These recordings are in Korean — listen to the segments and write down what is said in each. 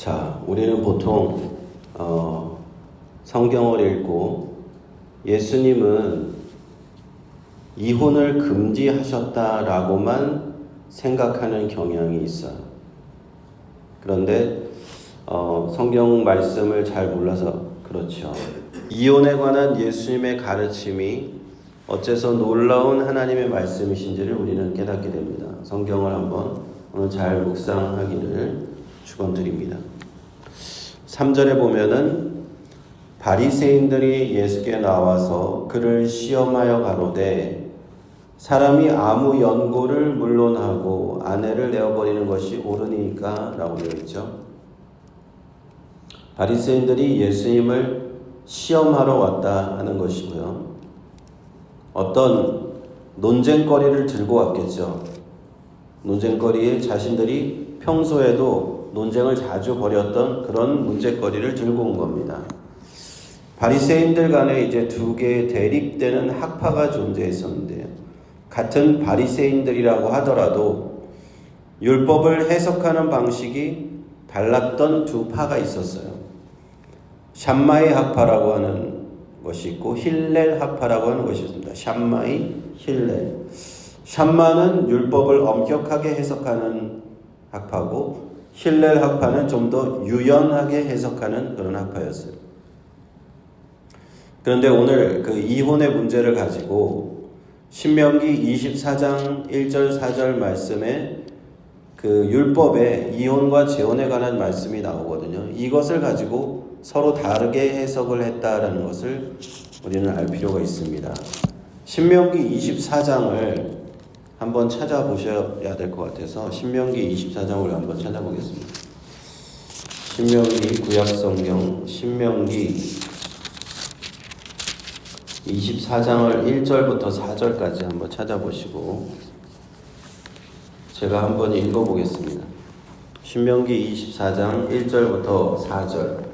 자, 우리는 보통 성경을 읽고 예수님은 이혼을 금지하셨다라고만 생각하는 경향이 있어요. 그런데 성경 말씀을 잘 몰라서 그렇죠. 이혼에 관한 예수님의 가르침이 어째서 놀라운 하나님의 말씀이신지를 우리는 깨닫게 됩니다. 성경을 한번 오늘 잘 묵상하기를 축원드립니다. 3절에 보면은 바리새인들이 예수께 나와서 그를 시험하여 가로되 사람이 아무 연고를 물론하고 아내를 내어버리는 것이 옳으니까 라고 되어 있죠. 바리새인들이 예수님을 시험하러 왔다 하는 것이고요. 어떤 논쟁거리를 들고 왔겠죠. 논쟁거리에 자신들이 평소에도 논쟁을 자주 벌였던 그런 문제거리를 들고 온 겁니다. 바리새인들 간에 이제 두 개의 대립되는 학파가 존재했었는데요. 같은 바리새인들이라고 하더라도 율법을 해석하는 방식이 달랐던 두 파가 있었어요. 샴마이 학파라고 하는 것이 있고 힐렐 학파라고 하는 것이 있습니다. 샴마이, 힐렐. 샴마는 율법을 엄격하게 해석하는 학파고 힐렐 학파는 좀 더 유연하게 해석하는 그런 학파였어요. 그런데 오늘 그 이혼의 문제를 가지고 신명기 24장 1절 4절 말씀에 그 율법에 이혼과 재혼에 관한 말씀이 나오거든요. 이것을 가지고 서로 다르게 해석을 했다라는 것을 우리는 알 필요가 있습니다. 신명기 24장을 한번 찾아보셔야 될 것 같아서 신명기 24장을 한번 찾아보겠습니다. 신명기 구약성경 신명기 24장을 1절부터 4절까지 한번 찾아보시고 제가 한번 읽어보겠습니다. 신명기 24장 1절부터 4절.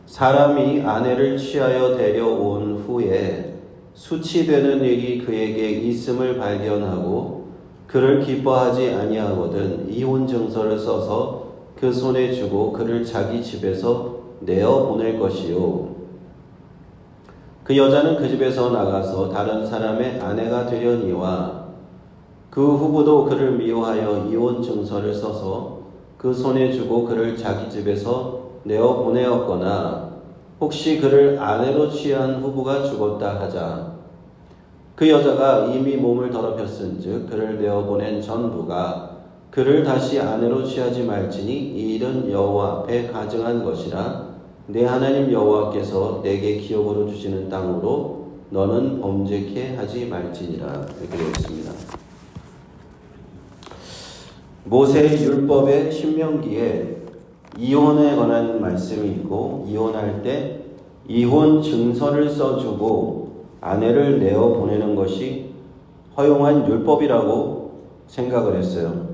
사람이 아내를 취하여 데려온 후에 수치되는 일이 그에게 있음을 발견하고 그를 기뻐하지 아니하거든 이혼 증서를 써서 그 손에 주고 그를 자기 집에서 내어 보낼 것이요. 그 여자는 그 집에서 나가서 다른 사람의 아내가 되려니와 그 후부도 그를 미워하여 이혼 증서를 써서 그 손에 주고 그를 자기 집에서 내어 보내었거나 혹시 그를 아내로 취한 후부가 죽었다 하자 그 여자가 이미 몸을 더럽혔은즉 그를 내어보낸 전부가 그를 다시 아내로 취하지 말지니 이 일은 여호와 앞에 가증한 것이라 내 하나님 여호와께서 내게 기업으로 주시는 땅으로 너는 범죄케 하지 말지니라. 이렇게 되어 있습니다. 모세의 율법의 신명기에 이혼에 관한 말씀이 있고 이혼할 때 이혼 증서를 써주고 아내를 내어 보내는 것이 허용한 율법이라고 생각을 했어요.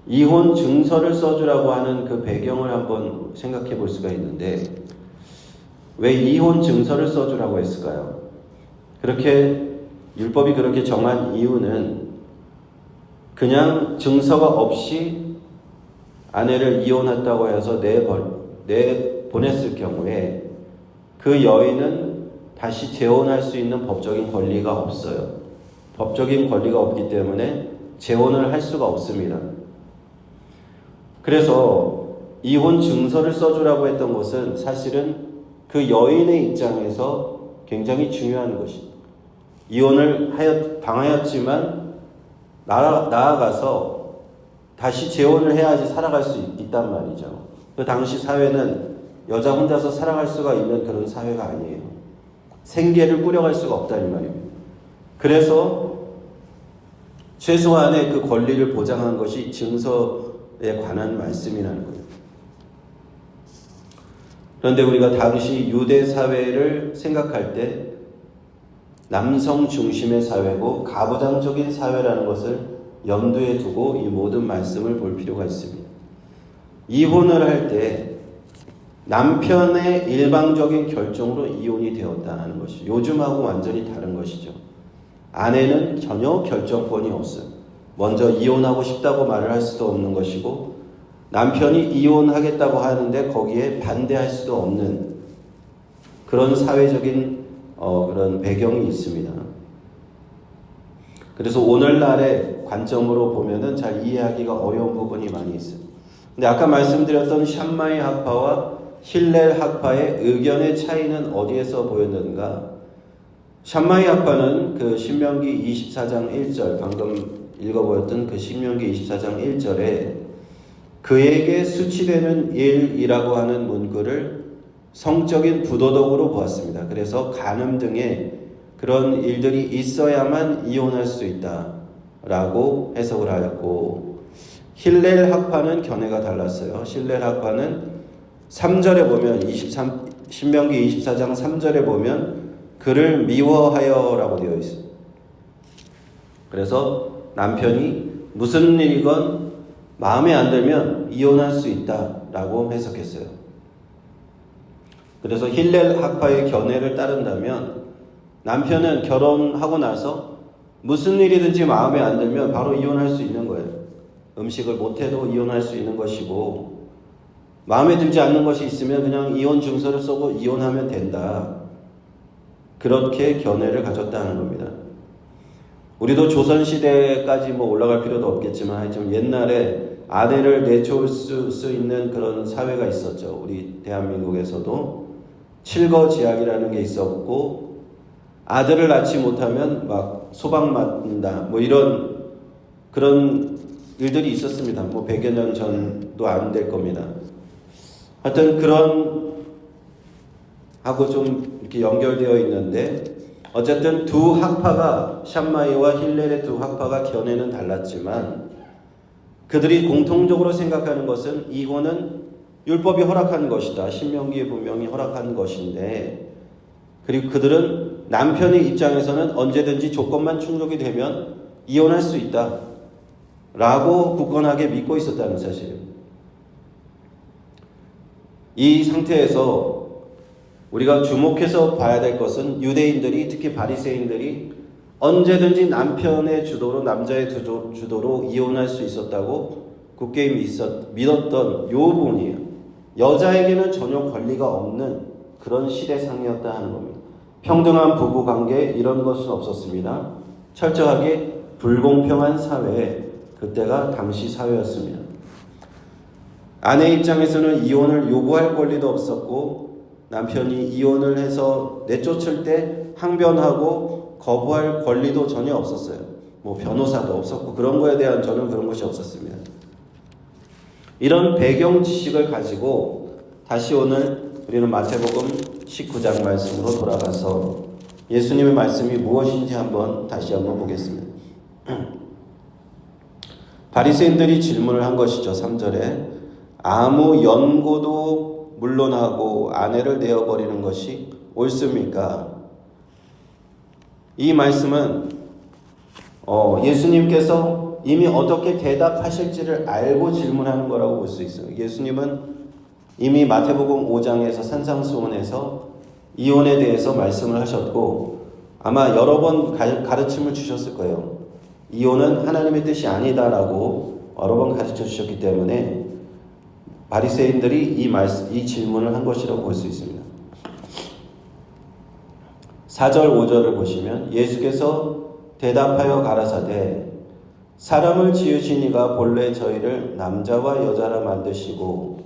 이혼 증서를 써주라고 하는 그 배경을 한번 생각해 볼 수가 있는데 왜 이혼 증서를 써주라고 했을까요? 율법이 그렇게 정한 이유는 그냥 증서가 없이 아내를 이혼했다고 해서 내보냈을 경우에 그 여인은 다시 재혼할 수 있는 법적인 권리가 없어요. 법적인 권리가 없기 때문에 재혼을 할 수가 없습니다. 그래서 이혼 증서를 써주라고 했던 것은 사실은 그 여인의 입장에서 굉장히 중요한 것입니다. 이혼을 당하였지만 나아가서 다시 재혼을 해야지 살아갈 수 있단 말이죠. 그 당시 사회는 여자 혼자서 살아갈 수가 있는 그런 사회가 아니에요. 생계를 꾸려갈 수가 없다는 말입니다. 그래서 최소한의 그 권리를 보장한 것이 증서에 관한 말씀이라는 거예요. 그런데 우리가 당시 유대 사회를 생각할 때 남성 중심의 사회고 가부장적인 사회라는 것을 염두에 두고 이 모든 말씀을 볼 필요가 있습니다. 이혼을 할 때 남편의 일방적인 결정으로 이혼이 되었다는 것이 요즘하고 완전히 다른 것이죠. 아내는 전혀 결정권이 없어요. 먼저 이혼하고 싶다고 말을 할 수도 없는 것이고 남편이 이혼하겠다고 하는데 거기에 반대할 수도 없는 그런 사회적인 그런 배경이 있습니다. 그래서 오늘날의 관점으로 보면은 잘 이해하기가 어려운 부분이 많이 있어요. 근데 아까 말씀드렸던 샴마이 학파와 힐렐 학파의 의견의 차이는 어디에서 보였는가? 샴마이 학파는 그 신명기 24장 1절, 방금 읽어보였던 그 신명기 24장 1절에 그에게 수치되는 일이라고 하는 문구를 성적인 부도덕으로 보았습니다. 그래서 간음 등의 그런 일들이 있어야만 이혼할 수 있다라고 해석을 하였고, 힐렐 학파는 견해가 달랐어요. 힐렐 학파는 3절에 보면 신명기 24장 3절에 보면 그를 미워하여라고 되어 있어요. 그래서 남편이 무슨 일이건 마음에 안 들면 이혼할 수 있다라고 해석했어요. 그래서 힐렐 학파의 견해를 따른다면 남편은 결혼하고 나서 무슨 일이든지 마음에 안 들면 바로 이혼할 수 있는 거예요. 음식을 못해도 이혼할 수 있는 것이고, 마음에 들지 않는 것이 있으면 그냥 이혼 증서를 쓰고 이혼하면 된다. 그렇게 견해를 가졌다는 겁니다. 우리도 조선시대까지 올라갈 필요도 없겠지만 하여튼 옛날에 아내를 내쫓을 수 있는 그런 사회가 있었죠. 우리 대한민국에서도 칠거지약이라는 게 있었고, 아들을 낳지 못하면 막 소방 맞는다 이런 그런 일들이 있었습니다. 100여 년 전도 안 될 겁니다. 하여튼 그런 하고 좀 이렇게 연결되어 있는데, 어쨌든 두 학파가 샴마이와 힐렐의 두 학파가 견해는 달랐지만 그들이 공통적으로 생각하는 것은 이혼은 율법이 허락한 것이다. 신명기에 분명히 허락한 것인데, 그리고 그들은 남편의 입장에서는 언제든지 조건만 충족이 되면 이혼할 수 있다 라고 굳건하게 믿고 있었다는 사실입니다. 이 상태에서 우리가 주목해서 봐야 될 것은 유대인들이, 특히 바리새인들이 언제든지 남편의 주도로, 남자의 주도로 이혼할 수 있었다고 굳게 믿었던 요 부분이에요. 여자에게는 전혀 권리가 없는 그런 시대상이었다 하는 겁니다. 평등한 부부관계 이런 것은 없었습니다. 철저하게 불공평한 사회, 그때가 당시 사회였습니다. 아내 입장에서는 이혼을 요구할 권리도 없었고, 남편이 이혼을 해서 내쫓을 때 항변하고 거부할 권리도 전혀 없었어요. 변호사도 없었고 그런 거에 대한 저는 그런 것이 없었습니다. 이런 배경 지식을 가지고 다시 오늘 우리는 마태복음 19장 말씀으로 돌아가서 예수님의 말씀이 무엇인지 다시 한번 보겠습니다. 바리새인들이 질문을 한 것이죠. 3절에 아무 연고도 물론하고 아내를 내어버리는 것이 옳습니까? 이 말씀은 예수님께서 이미 어떻게 대답하실지를 알고 질문하는 거라고 볼 수 있어요. 예수님은 이미 마태복음 5장에서 산상수훈에서 이혼에 대해서 말씀을 하셨고, 아마 여러 번 가르침을 주셨을 거예요. 이혼은 하나님의 뜻이 아니다라고 여러 번 가르쳐 주셨기 때문에 바리새인들이 이 질문을 한 것이라고 볼 수 있습니다. 4절 5절을 보시면 예수께서 대답하여 가라사대 사람을 지으신 이가 본래 저희를 남자와 여자라 만드시고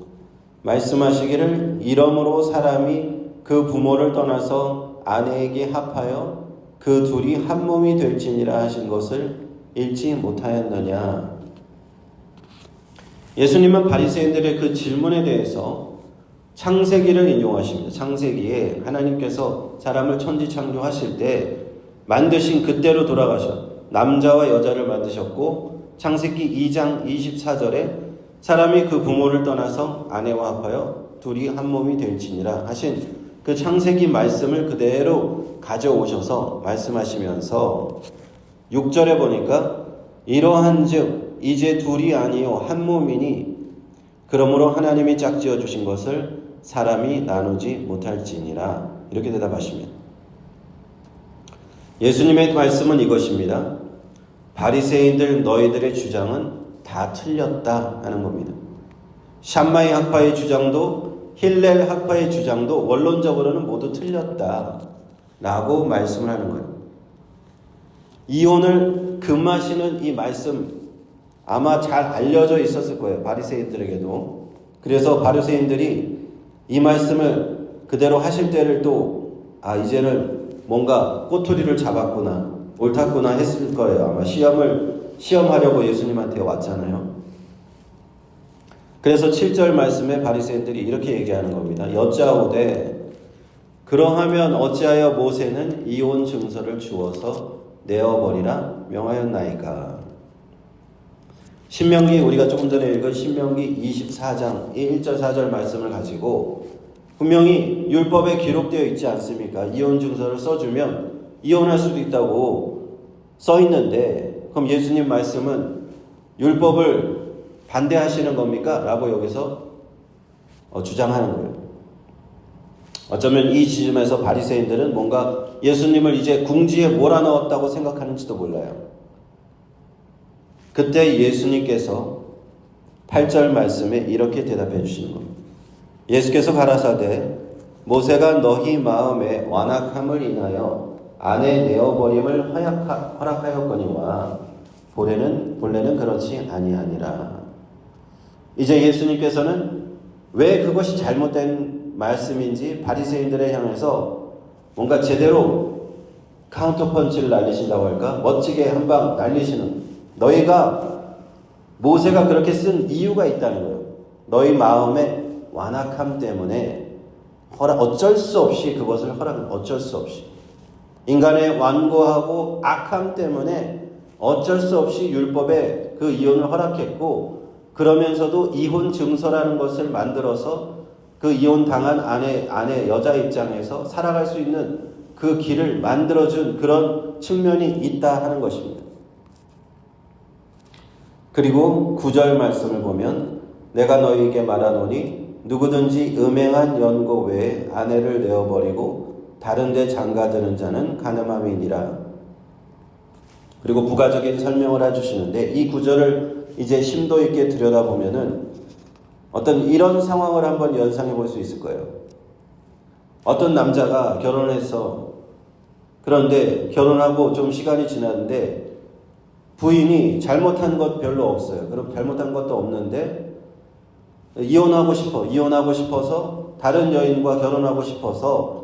말씀하시기를 이러므로 사람이 그 부모를 떠나서 아내에게 합하여 그 둘이 한 몸이 될지니라 하신 것을 읽지 못하였느냐. 예수님은 바리새인들의 그 질문에 대해서 창세기를 인용하십니다. 창세기에 하나님께서 사람을 천지창조하실 때 만드신 그때로 돌아가셔 남자와 여자를 만드셨고, 창세기 2장 24절에 사람이 그 부모를 떠나서 아내와 합하여 둘이 한 몸이 될지니라 하신 그 창세기 말씀을 그대로 가져오셔서 말씀하시면서 6절에 보니까 이러한즉 이제 둘이 아니요 한 몸이니 그러므로 하나님이 짝지어 주신 것을 사람이 나누지 못할지니라 이렇게 대답하십니다. 예수님의 말씀은 이것입니다. 바리새인들 너희들의 주장은 다 틀렸다 하는 겁니다. 샴마이 학파의 주장도 힐렐 학파의 주장도 원론적으로는 모두 틀렸다라고 말씀을 하는 거예요. 이혼을 금하시는 이 말씀 아마 잘 알려져 있었을 거예요. 바리새인들에게도. 그래서 바리새인들이 이 말씀을 그대로 하실 때를 이제는 뭔가 꼬투리를 잡았구나, 옳았구나 했을 거예요. 아마 시험하려고 예수님한테 왔잖아요. 그래서 7절 말씀에 바리새인들이 이렇게 얘기하는 겁니다. 여짜오되 그러하면 어찌하여 모세는 이혼 증서를 주어서 내어버리라 명하였나이까. 신명기, 우리가 조금 전에 읽은 신명기 24장 1절 4절 말씀을 가지고 분명히 율법에 기록되어 있지 않습니까? 이혼 증서를 써주면 이혼할 수도 있다고 써있는데, 그럼 예수님 말씀은 율법을 반대하시는 겁니까? 라고 여기서 주장하는 거예요. 어쩌면 이 지점에서 바리새인들은 뭔가 예수님을 이제 궁지에 몰아넣었다고 생각하는지도 몰라요. 그때 예수님께서 8절 말씀에 이렇게 대답해 주시는 겁니다. 예수께서 가라사대 모세가 너희 마음에 완악함을 인하여 아내 내어버림을 허락하였거니와 본래는 그렇지 아니하니라. 이제 예수님께서는 왜 그것이 잘못된 말씀인지 바리새인들에 향해서 뭔가 제대로 카운터펀치를 날리신다고 할까? 멋지게 한 방 날리시는, 너희가 모세가 그렇게 쓴 이유가 있다는 거예요. 너희 마음의 완악함 때문에 어쩔 수 없이 그것을 어쩔 수 없이 인간의 완고하고 악함 때문에 어쩔 수 없이 율법에 그 이혼을 허락했고, 그러면서도 이혼 증서라는 것을 만들어서 그 이혼 당한 아내 여자 입장에서 살아갈 수 있는 그 길을 만들어준 그런 측면이 있다 하는 것입니다. 그리고 9절 말씀을 보면 내가 너희에게 말하노니 누구든지 음행한 연고 외에 아내를 내어버리고 다른 데 장가드는 자는 간음함이니라. 그리고 부가적인 설명을 해주시는데, 이 구절을 이제 심도 있게 들여다보면은 어떤 이런 상황을 한번 연상해 볼 수 있을 거예요. 어떤 남자가 결혼해서, 그런데 결혼하고 좀 시간이 지났는데 부인이 잘못한 것 별로 없어요. 그럼 잘못한 것도 없는데 이혼하고 싶어서 다른 여인과 결혼하고 싶어서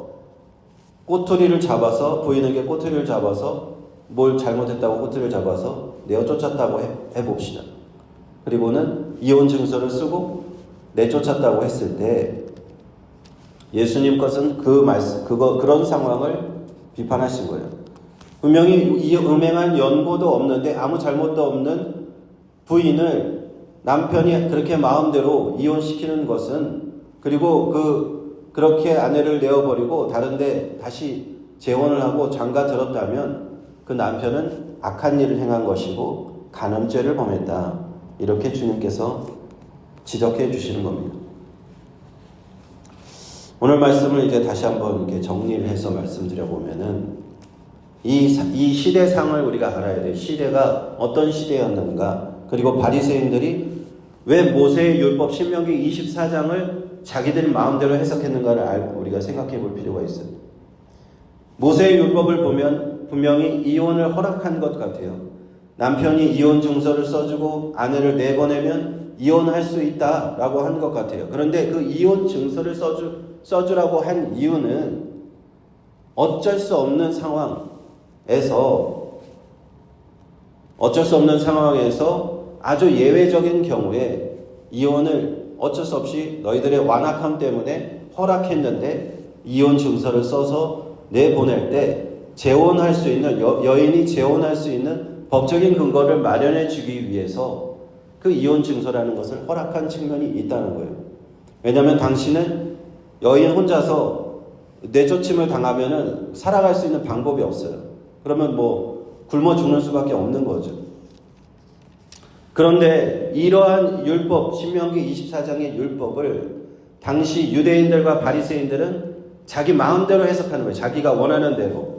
부인에게 꼬투리를 잡아서 뭘 잘못했다고 꼬투리를 잡아서 내어쫓았다고 해봅시다. 그리고는 이혼 증서를 쓰고 내쫓았다고 했을 때 예수님 것은 그런 상황을 비판하신 거예요. 분명히 이 음행한 연고도 없는데 아무 잘못도 없는 부인을 남편이 그렇게 마음대로 이혼시키는 것은, 그리고 그렇게 아내를 내어버리고 다른데 다시 재혼을 하고 장가 들었다면 그 남편은 악한 일을 행한 것이고 간음죄를 범했다. 이렇게 주님께서 지적해 주시는 겁니다. 오늘 말씀을 이제 다시 한번 이렇게 정리를 해서 말씀드려 보면은 이 시대상을 우리가 알아야 돼요. 시대가 어떤 시대였는가. 그리고 바리새인들이 왜 모세의 율법 신명기 24장을 자기들 마음대로 해석했는가를 알고 우리가 생각해 볼 필요가 있어요. 모세의 율법을 보면 분명히 이혼을 허락한 것 같아요. 남편이 이혼 증서를 써주고 아내를 내보내면 이혼할 수 있다라고 한 것 같아요. 그런데 그 이혼 증서를 써주라고 한 이유는 어쩔 수 없는 상황에서 아주 예외적인 경우에 이혼을 어쩔 수 없이 너희들의 완악함 때문에 허락했는데 이혼 증서를 써서 내보낼 때 재혼할 수 있는, 여인이 재혼할 수 있는 법적인 근거를 마련해 주기 위해서 그 이혼 증서라는 것을 허락한 측면이 있다는 거예요. 왜냐하면 당신은 여인 혼자서 내쫓임을 당하면은 살아갈 수 있는 방법이 없어요. 그러면 굶어 죽는 수밖에 없는 거죠. 그런데 이러한 율법, 신명기 24장의 율법을 당시 유대인들과 바리새인들은 자기 마음대로 해석하는 거예요. 자기가 원하는 대로.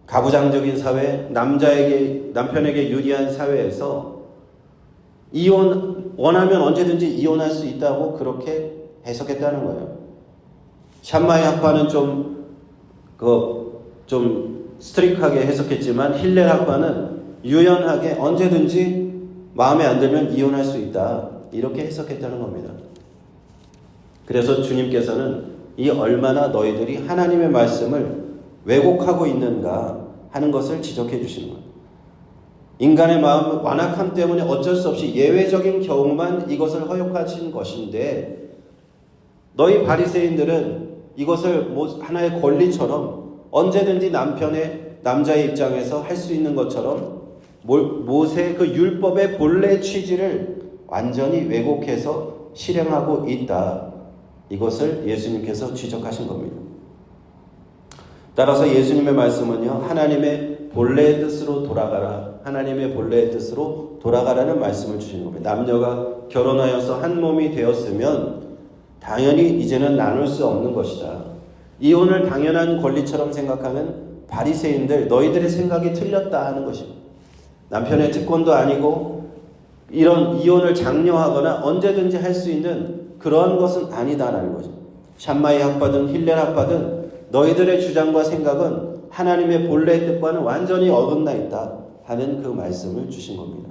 가부장적인 사회, 남편에게 유리한 사회에서 이혼 원하면 언제든지 이혼할 수 있다고 그렇게 해석했다는 거예요. 샴마이 학파는 좀 스트릭하게 해석했지만 힐렐 학파는 유연하게 언제든지 마음에 안 들면 이혼할 수 있다. 이렇게 해석했다는 겁니다. 그래서 주님께서는 이 얼마나 너희들이 하나님의 말씀을 왜곡하고 있는가 하는 것을 지적해 주시는 거예요. 인간의 마음 완악함 때문에 어쩔 수 없이 예외적인 경우만 이것을 허용하신 것인데 너희 바리새인들은 이것을 하나의 권리처럼 언제든지 남자의 입장에서 할 수 있는 것처럼 모세의 그 율법의 본래 취지를 완전히 왜곡해서 실행하고 있다. 이것을 예수님께서 지적하신 겁니다. 따라서 예수님의 말씀은요, 하나님의 본래의 뜻으로 돌아가라. 하나님의 본래의 뜻으로 돌아가라는 말씀을 주시는 겁니다. 남녀가 결혼하여서 한 몸이 되었으면 당연히 이제는 나눌 수 없는 것이다. 이혼을 당연한 권리처럼 생각하는 바리새인들, 너희들의 생각이 틀렸다 하는 것입니다. 남편의 특권도 아니고 이런 이혼을 장려하거나 언제든지 할 수 있는 그런 것은 아니다라는 거죠. 샴마이 학파든 힐렐 학파든 너희들의 주장과 생각은 하나님의 본래의 뜻과는 완전히 어긋나 있다 하는 그 말씀을 주신 겁니다.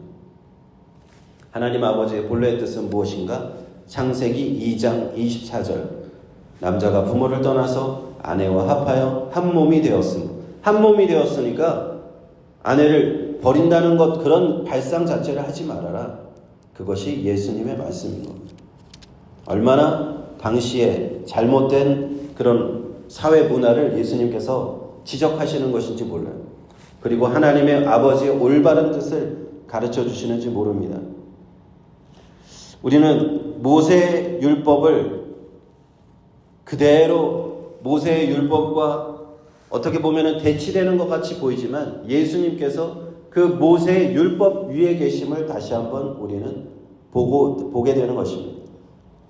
하나님 아버지의 본래의 뜻은 무엇인가? 창세기 2장 24절 남자가 부모를 떠나서 아내와 합하여 한 몸이 되었습니다. 한 몸이 되었으니까 아내를 버린다는 것, 그런 발상 자체를 하지 말아라. 그것이 예수님의 말씀인 겁니다. 얼마나 당시에 잘못된 그런 사회 문화를 예수님께서 지적하시는 것인지 몰라요. 그리고 하나님의 아버지의 올바른 뜻을 가르쳐 주시는지 모릅니다. 우리는 모세의 율법을 그대로 모세의 율법과 어떻게 보면 대치되는 것 같이 보이지만 예수님께서 그 모세의 율법 위에 계심을 다시 한번 우리는 보게 되는 것입니다.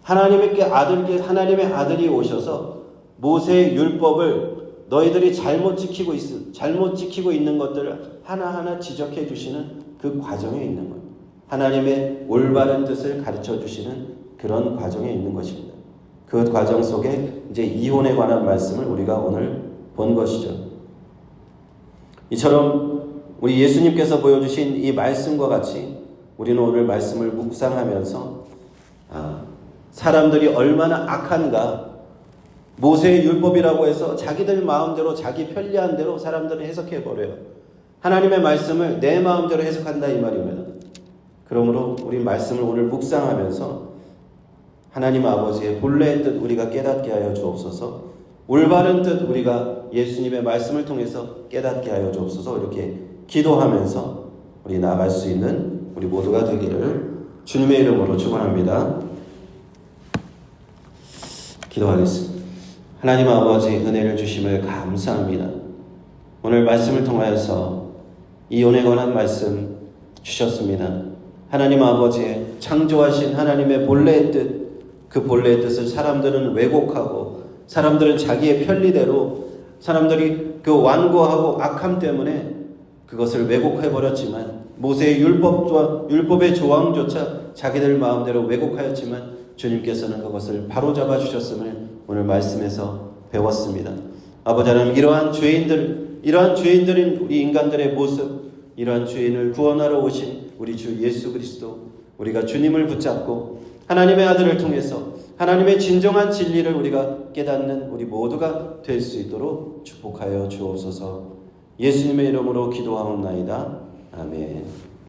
하나님의 아들이 오셔서 모세의 율법을 너희들이 잘못 지키고 있는 것들을 하나하나 지적해 주시는 그 과정에 있는 거예요. 하나님의 올바른 뜻을 가르쳐 주시는 그런 과정에 있는 것입니다. 그 과정 속에 이제 이혼에 관한 말씀을 우리가 오늘 본 것이죠. 이처럼 우리 예수님께서 보여주신 이 말씀과 같이 우리는 오늘 말씀을 묵상하면서 사람들이 얼마나 악한가, 모세의 율법이라고 해서 자기들 마음대로 자기 편리한 대로 사람들은 해석해버려요. 하나님의 말씀을 내 마음대로 해석한다 이 말입니다. 그러므로 우리 말씀을 오늘 묵상하면서 하나님 아버지의 본래의 뜻 우리가 깨닫게 하여 주옵소서. 올바른 뜻 우리가 예수님의 말씀을 통해서 깨닫게 하여 주옵소서. 이렇게 기도하면서 우리 나아갈 수 있는 우리 모두가 되기를 주님의 이름으로 축원합니다. 기도하겠습니다. 하나님 아버지 은혜를 주심을 감사합니다. 오늘 말씀을 통하여서 이혼에 관한 말씀 주셨습니다. 하나님 아버지의 창조하신 하나님의 본래의 뜻, 그 본래의 뜻을 사람들은 왜곡하고 사람들은 자기의 편리대로 사람들이 그 완고하고 악함 때문에 그것을 왜곡해버렸지만 모세의 율법의 조항조차 자기들 마음대로 왜곡하였지만 주님께서는 그것을 바로잡아 주셨음을 오늘 말씀에서 배웠습니다. 아버지 하나님, 이러한 죄인들인 우리 인간들의 모습, 이러한 죄인을 구원하러 오신 우리 주 예수 그리스도, 우리가 주님을 붙잡고 하나님의 아들을 통해서 하나님의 진정한 진리를 우리가 깨닫는 우리 모두가 될 수 있도록 축복하여 주옵소서. 예수님의 이름으로 기도하옵나이다. 아멘.